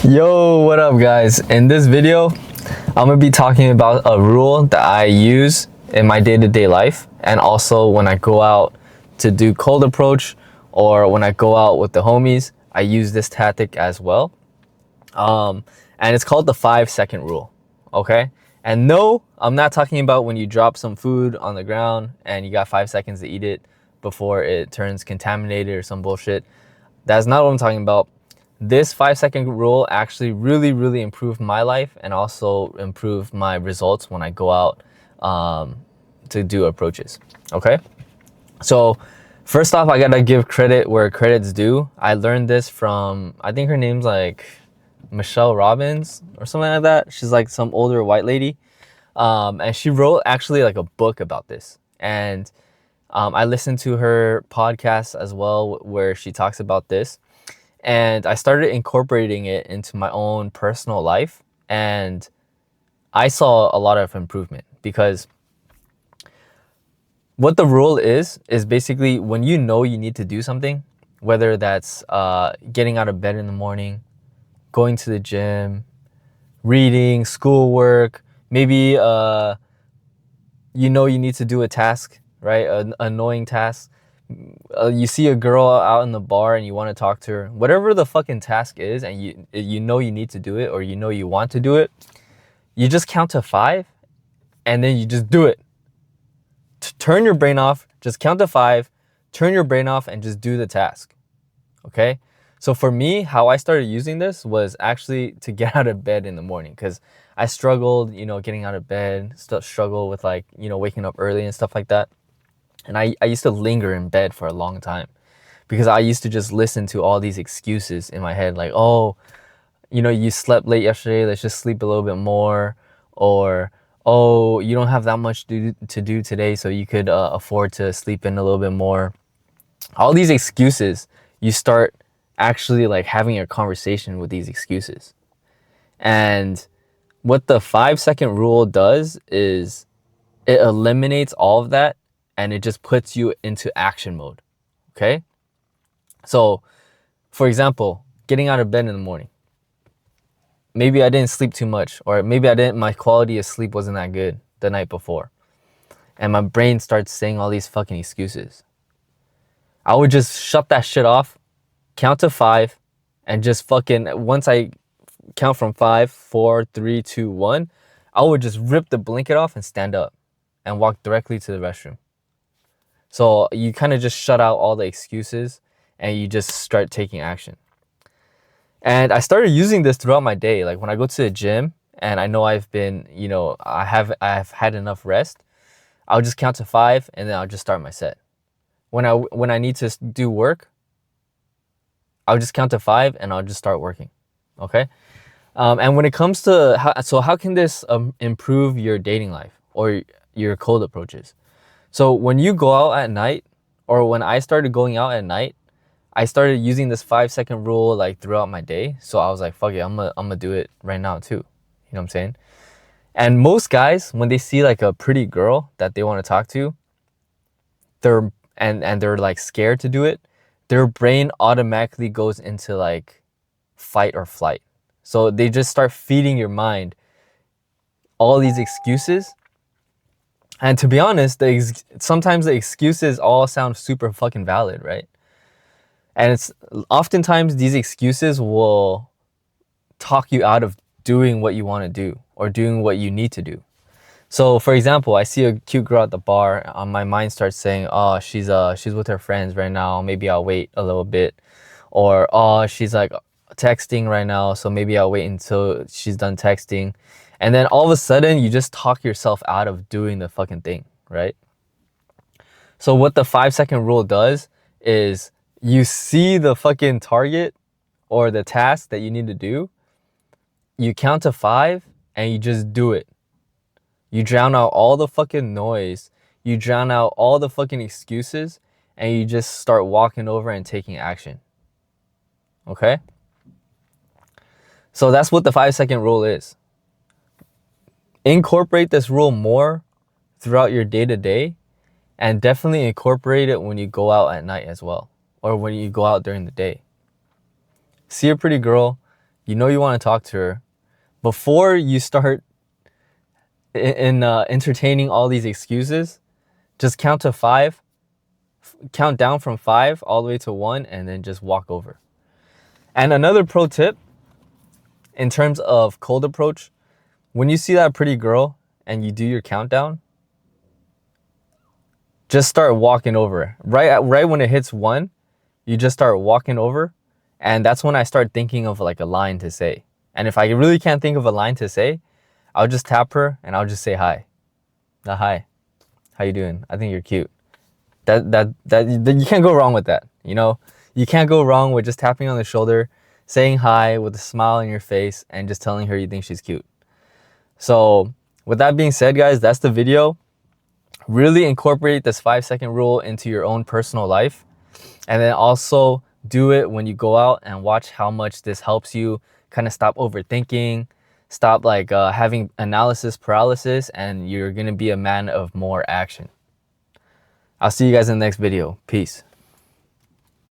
Yo, what up guys? In this video, I'm gonna be talking about a rule that I use in my day-to-day life and also when I go out to do cold approach or when I go out with the homies, I use this tactic as well. And it's called the 5-second rule, okay? And no, I'm not talking about when you drop some food on the ground and you got 5 seconds to eat it before it turns contaminated or some bullshit. That's not what I'm talking about. This 5-second rule actually really improved my life and also improved my results when I go out to do approaches. Okay, so first off, I gotta give credit where credit's due. I learned this from, I think her name's like Michelle Robbins or something like that. She's like some older white lady, and she wrote actually like a book about this. And I listened to her podcast as well where she talks about this. And I started incorporating it into my own personal life. And I saw a lot of improvement because what the rule is basically when you know you need to do something, whether that's getting out of bed in the morning, going to the gym, reading, schoolwork, maybe you know you need to do a task, right? An annoying task. You see a girl out in the bar and you want to talk to her, whatever the fucking task is, and you know you need to do it or you know you want to do it, you just count to 5 and then you just do it. Turn your brain off, just count to 5, turn your brain off and just do the task. Okay? So for me, how I started using this was actually to get out of bed in the morning because I struggled, getting out of bed, struggle with waking up early and stuff like that. And I used to linger in bed for a long time because I used to just listen to all these excuses in my head like, oh, you slept late yesterday, let's just sleep a little bit more. Or, oh, you don't have that much to do today, so you could afford to sleep in a little bit more. All these excuses, you start actually like having a conversation with these excuses. And what the 5-second rule does is it eliminates all of that and it just puts you into action mode. Okay? So, for example, getting out of bed in the morning. Maybe I didn't sleep too much, or maybe my quality of sleep wasn't that good the night before. And my brain starts saying all these fucking excuses. I would just shut that shit off, count to 5, and just once I count from 5, 4, 3, 2, 1, I would just rip the blanket off and stand up and walk directly to the restroom. So you kind of just shut out all the excuses and you just start taking action. And I started using this throughout my day. Like when I go to the gym and I know I've been, I've had enough rest, I'll just count to 5 and then I'll just start my set. When I need to do work, I'll just count to 5 and I'll just start working. Okay? And when it comes to how can this improve your dating life or your cold approaches? So when you go out at night, or when I started going out at night, I started using this 5-second rule like throughout my day. So I was like, fuck it, I'm gonna do it right now too. You know what I'm saying? And most guys, when they see like a pretty girl that they want to talk to, they're like scared to do it, their brain automatically goes into like fight or flight. So they just start feeding your mind all these excuses. And to be honest, sometimes the excuses all sound super fucking valid, right? And it's oftentimes these excuses will talk you out of doing what you want to do or doing what you need to do. So for example, I see a cute girl at the bar, my mind starts saying, oh, she's with her friends right now, maybe I'll wait a little bit. Or, oh, she's like texting right now, so maybe I'll wait until she's done texting. And then all of a sudden, you just talk yourself out of doing the fucking thing, right? So what the 5-second rule does is you see the fucking target or the task that you need to do, you count to 5 and you just do it. You drown out all the fucking noise, you drown out all the fucking excuses, and you just start walking over and taking action. Okay? So that's what the 5-second rule is. Incorporate this rule more throughout your day-to-day, and definitely incorporate it when you go out at night as well, or when you go out during the day. See a pretty girl, you know you want to talk to her, before you start entertaining all these excuses, just count to 5, count down from 5 all the way to 1, and then just walk over. And another pro tip in terms of cold approach, when you see that pretty girl and you do your countdown, just start walking over. Right when it hits 1, you just start walking over, and that's when I start thinking of like a line to say. And if I really can't think of a line to say, I'll just tap her and I'll just say hi. Hi, how you doing? I think you're cute. That you can't go wrong with that. You know, you can't go wrong with just tapping on the shoulder, saying hi with a smile on your face, and just telling her you think she's cute. So with that being said, guys, that's the video. Really incorporate this 5-second rule into your own personal life, and then also do it when you go out, and watch how much this helps you kind of stop overthinking, stop like having analysis paralysis, and you're gonna be a man of more action. I'll see you guys in the next video. Peace.